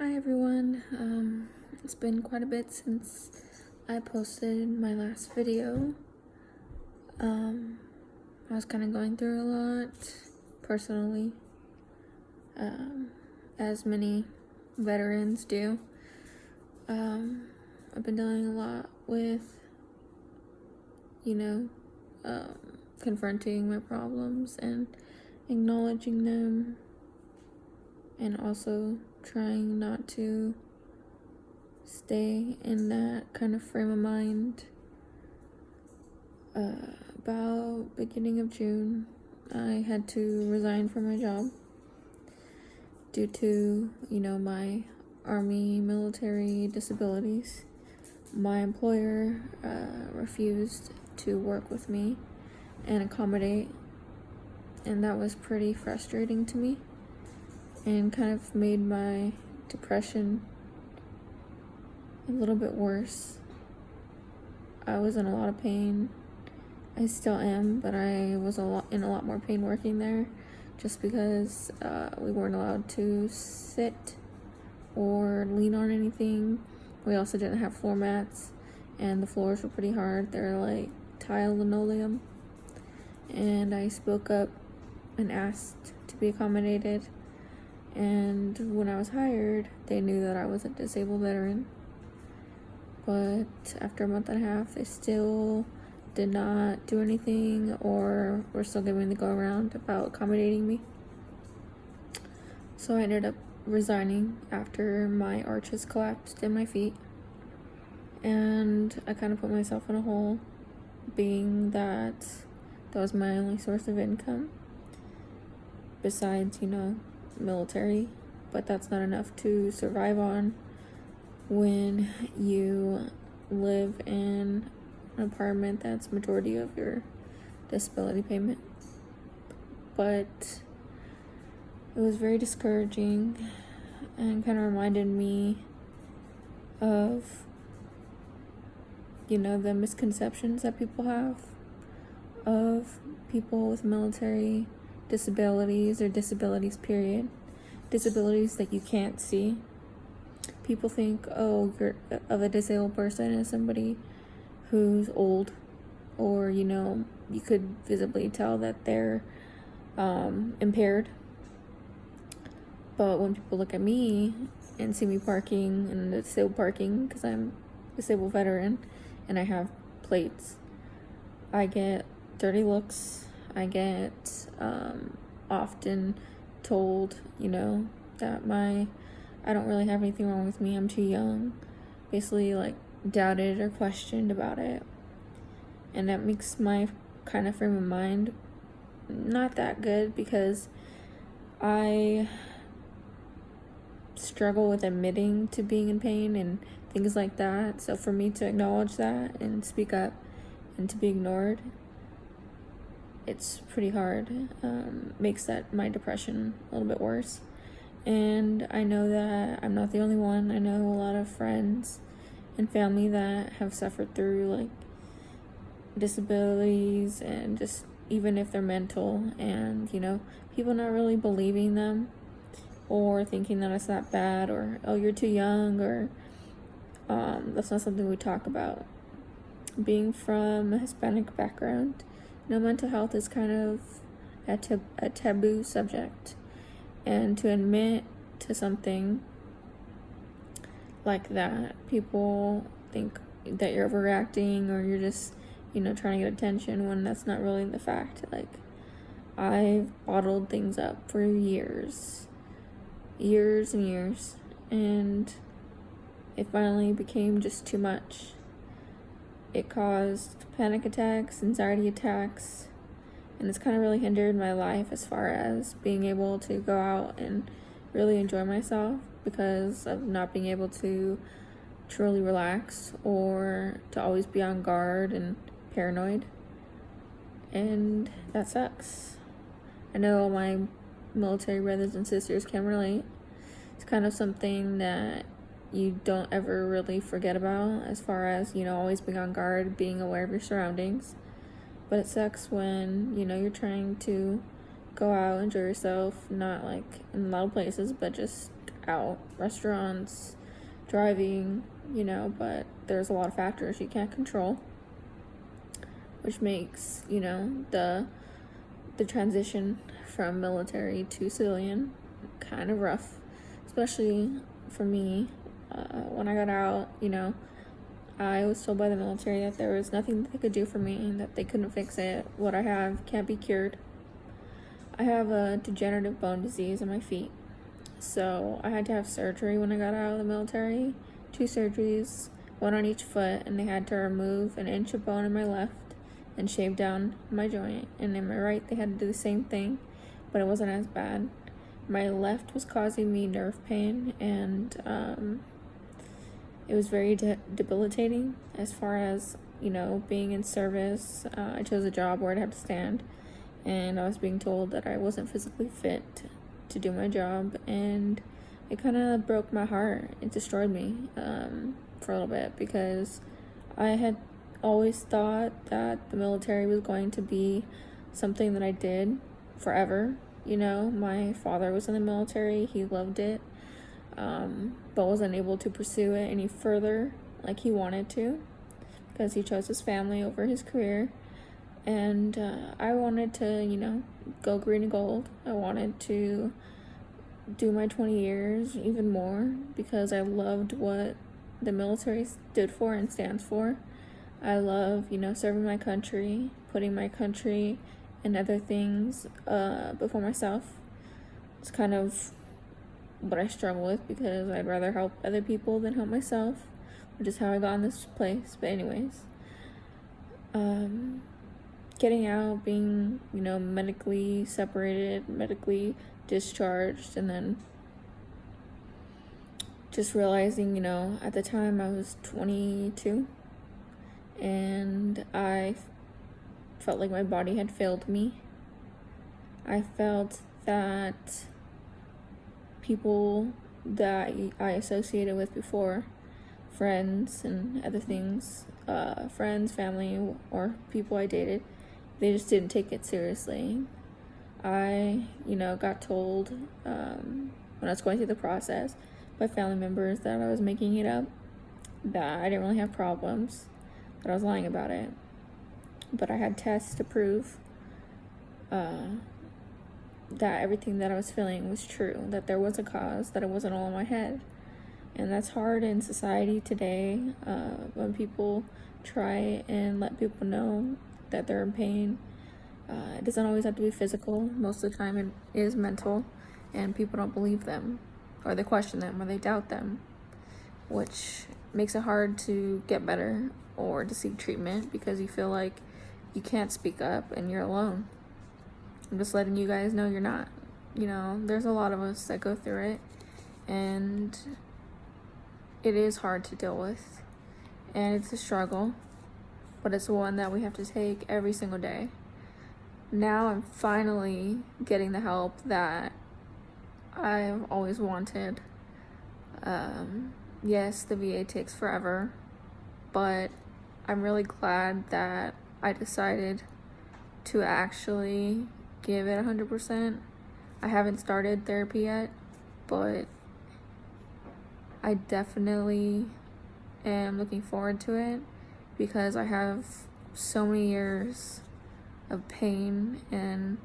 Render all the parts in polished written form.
Hi everyone. It's been quite a bit since I posted my last video. I was kind of going through a lot personally, as many veterans do. I've been dealing a lot with, you know, confronting my problems and acknowledging them, and also trying not to stay in that kind of frame of mind. About beginning of June, I had to resign from my job due to, my Army military disabilities. My employer refused to work with me and accommodate, and that was pretty frustrating to me and kind of made my depression a little bit worse. I was in a lot of pain. I still am, but I was in a lot more pain working there, just because we weren't allowed to sit or lean on anything. We also didn't have floor mats, and the floors were pretty hard. They're like tile linoleum. And I spoke up and asked to be accommodated. And when I was hired, they knew that I was a disabled veteran. But after a month and a half, they still did not do anything, or were still giving the go around about accommodating me. So I ended up resigning after my arches collapsed in my feet. And I kind of put myself in a hole, being that was my only source of income besides, military. But that's not enough to survive on when you live in an apartment that's majority of your disability payment. But it was very discouraging and kind of reminded me of, the misconceptions that people have of people with military disabilities, or disabilities period. Disabilities that you can't see. People think, you're of a disabled person as somebody who's old, or, you could visibly tell that they're impaired. But when people look at me and see me parking in the disabled parking, because I'm a disabled veteran and I have plates, I get dirty looks. I get often told, that I don't really have anything wrong with me. I'm too young. Basically, like, doubted or questioned about it. And that makes my kind of frame of mind not that good, because I struggle with admitting to being in pain and things like that. So for me to acknowledge that and speak up and to be ignored, it's pretty hard. Makes my depression a little bit worse. And I know that I'm not the only one. I know a lot of friends and family that have suffered through, like, disabilities, and just even if they're mental, and people not really believing them, or thinking that it's not bad, or you're too young, or that's not something we talk about. Being from a Hispanic background, mental health is kind of a taboo subject, and to admit to something like that, people think that you're overreacting, or you're just trying to get attention, when that's not really the fact. Like, I've bottled things up for years and years, and it finally became just too much. It caused panic attacks, anxiety attacks, and it's kind of really hindered my life as far as being able to go out and really enjoy myself, because of not being able to truly relax, or to always be on guard and paranoid. And that sucks. I know all my military brothers and sisters can relate. It's kind of something that you don't ever really forget about, as far as, always being on guard, being aware of your surroundings. But it sucks when, you're trying to go out, enjoy yourself, not like in loud places, but just out, restaurants, driving, but there's a lot of factors you can't control, which makes, the transition from military to civilian kind of rough, especially for me. When I got out, I was told by the military that there was nothing that they could do for me, that they couldn't fix it. What I have can't be cured. I have a degenerative bone disease in my feet. So I had to have surgery when I got out of the military. 2 surgeries, 1 on each foot, and they had to remove an inch of bone in my left and shave down my joint. And in my right, they had to do the same thing, but it wasn't as bad. My left was causing me nerve pain, and it was very debilitating as far as, being in service. I chose a job where I'd have to stand, and I was being told that I wasn't physically fit to do my job, and it kind of broke my heart. It destroyed me for a little bit, because I had always thought that the military was going to be something that I did forever. My father was in the military, he loved it, but wasn't able to pursue it any further like he wanted to, because he chose his family over his career. And I wanted to, go green and gold. I wanted to do my 20 years, even more, because I loved what the military stood for and stands for. I love, serving my country, putting my country and other things before myself. It's kind of what I struggle with, because I'd rather help other people than help myself, which is how I got in this place. But anyways, getting out, being, medically separated, medically discharged, and then just realizing, at the time I was 22, and I felt like my body had failed me. I felt that people that I associated with before, friends and other things, friends, family, or people I dated, they just didn't take it seriously. I, got told when I was going through the process by family members that I was making it up, that I didn't really have problems, that I was lying about it. But I had tests to prove that everything that I was feeling was true, that there was a cause, that it wasn't all in my head. And that's hard in society today, when people try and let people know that they're in pain. It doesn't always have to be physical. Most of the time it is mental, and people don't believe them, or they question them, or they doubt them, which makes it hard to get better or to seek treatment, because you feel like you can't speak up and you're alone. I'm just letting you guys know you're not. There's a lot of us that go through it, and it is hard to deal with, and it's a struggle, but it's one that we have to take every single day. Now I'm finally getting the help that I've always wanted. Yes, the VA takes forever, but I'm really glad that I decided to actually give it 100%. I haven't started therapy yet, but I definitely am looking forward to it, because I have so many years of pain and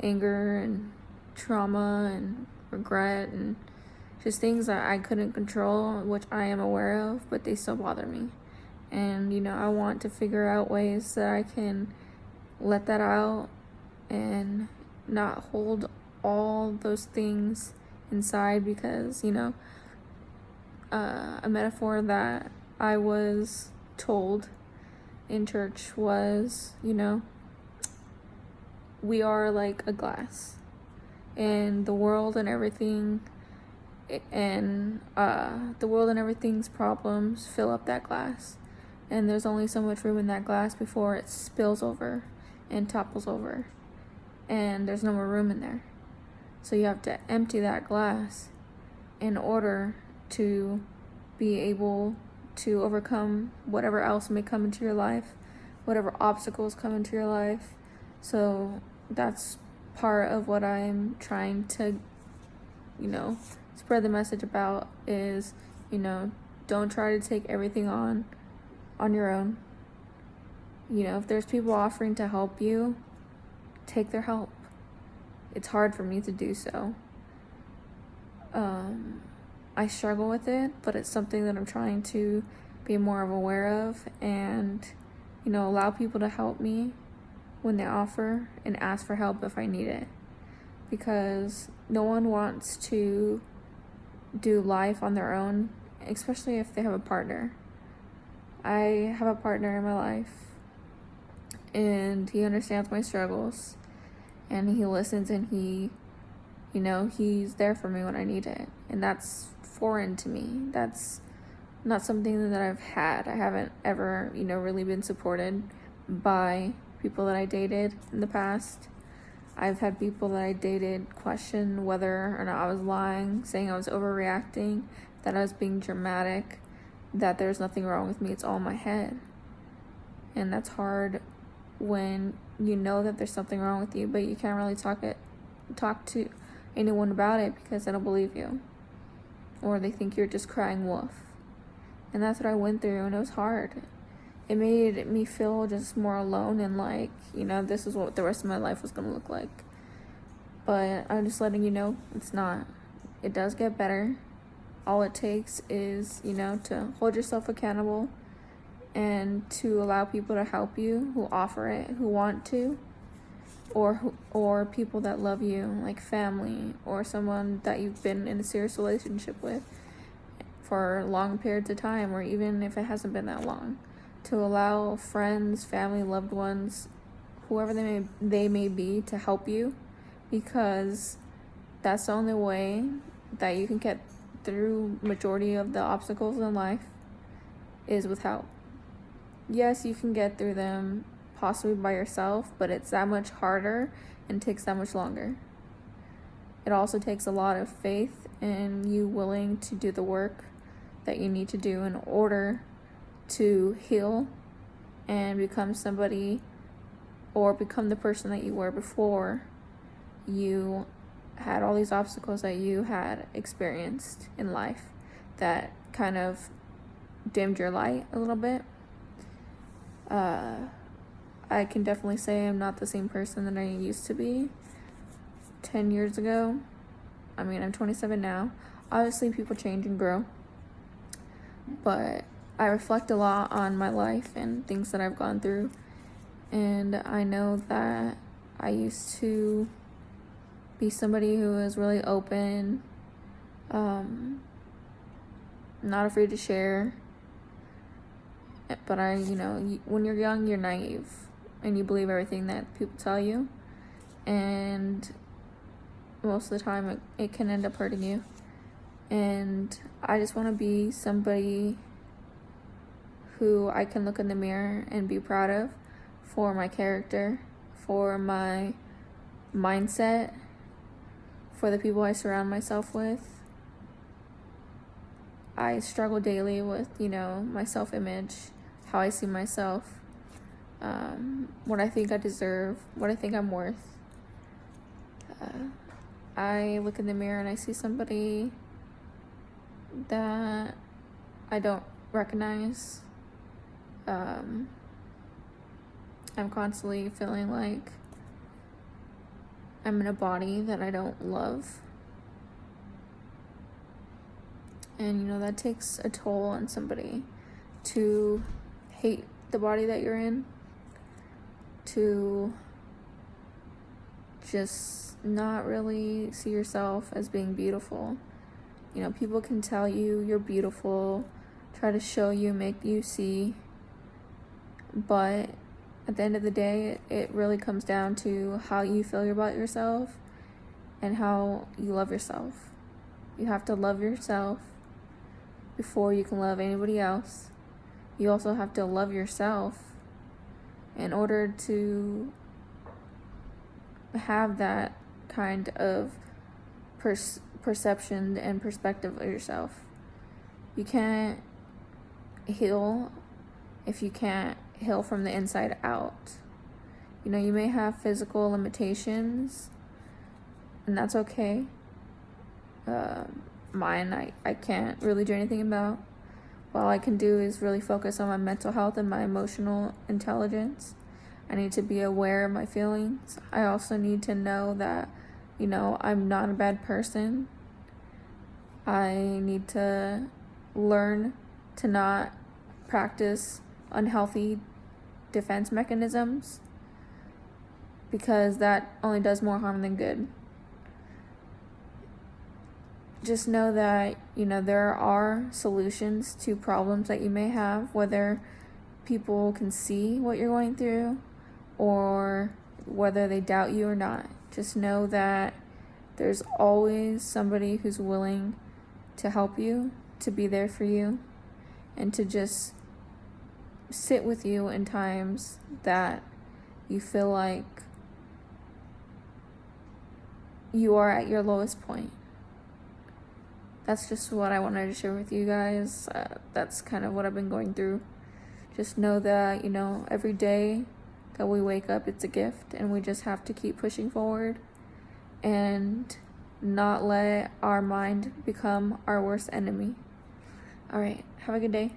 anger and trauma and regret and just things that I couldn't control, which I am aware of, but they still bother me. And I want to figure out ways that I can let that out and not hold all those things inside, because a metaphor that I was told in church was, we are like a glass, and the world and everything, and the world and everything's problems fill up that glass, and there's only so much room in that glass before it spills over and topples over, and there's no more room in there. So you have to empty that glass in order to be able to overcome whatever else may come into your life, whatever obstacles come into your life. So that's part of what I'm trying to, spread the message about is, don't try to take everything on your own. If there's people offering to help you, take their help. It's hard for me to do so. I struggle with it, but it's something that I'm trying to be more aware of, and allow people to help me when they offer, and ask for help if I need it, because no one wants to do life on their own, especially if they have a partner. I have a partner in my life, and he understands my struggles, and he listens, and he's there for me when I need it. And that's foreign to me. That's not something that I've had. I haven't ever, really been supported by people that I dated in the past. I've had people that I dated question whether or not I was lying, saying I was overreacting, that I was being dramatic, that there's nothing wrong with me, it's all in my head. And that's hard when you know that there's something wrong with you, but you can't really talk to anyone about it because they don't believe you, or they think you're just crying wolf. And that's what I went through, and it was hard. It made me feel just more alone, and like, this is what the rest of my life was going to look like. But I'm just letting you know, it's not. It does get better. All it takes is, to hold yourself accountable, and to allow people to help you who offer it, who want to, or people that love you, like family, or someone that you've been in a serious relationship with for long periods of time, or even if it hasn't been that long, to allow friends, family, loved ones, whoever they may be, to help you, because that's the only way that you can get through majority of the obstacles in life, is with help. Yes, you can get through them possibly by yourself, but it's that much harder and takes that much longer. It also takes a lot of faith and you willing to do the work that you need to do in order to heal and become somebody, or become the person that you were before you had all these obstacles that you had experienced in life that kind of dimmed your light a little bit. I can definitely say I'm not the same person that I used to be 10 years ago. I mean, I'm 27 now. Obviously, people change and grow. But I reflect a lot on my life and things that I've gone through. And I know that I used to be somebody who was really open, not afraid to share. But when you're young, you're naive and you believe everything that people tell you, and most of the time it can end up hurting you. And I just want to be somebody who I can look in the mirror and be proud of, for my character, for my mindset, for the people I surround myself with. I struggle daily with, my self-image, how I see myself, what I think I deserve, what I think I'm worth. I look in the mirror and I see somebody that I don't recognize. I'm constantly feeling like I'm in a body that I don't love. And that takes a toll on somebody, to hate the body that you're in, to just not really see yourself as being beautiful. People can tell you you're beautiful, try to show you, make you see, but at the end of the day, it really comes down to how you feel about yourself and how you love yourself. You have to love yourself before you can love anybody else. You also have to love yourself in order to have that kind of perception and perspective of yourself. You can't heal if you can't heal from the inside out. You may have physical limitations, and that's okay. mine, I can't really do anything about. All I can do is really focus on my mental health and my emotional intelligence. I need to be aware of my feelings. I also need to know that, I'm not a bad person. I need to learn to not practice unhealthy defense mechanisms, because that only does more harm than good. Just know that, there are solutions to problems that you may have, whether people can see what you're going through or whether they doubt you or not. Just know that there's always somebody who's willing to help you, to be there for you, and to just sit with you in times that you feel like you are at your lowest point. That's just what I wanted to share with you guys. That's kind of what I've been going through. Just know that, every day that we wake up, it's a gift, and we just have to keep pushing forward and not let our mind become our worst enemy. All right, have a good day.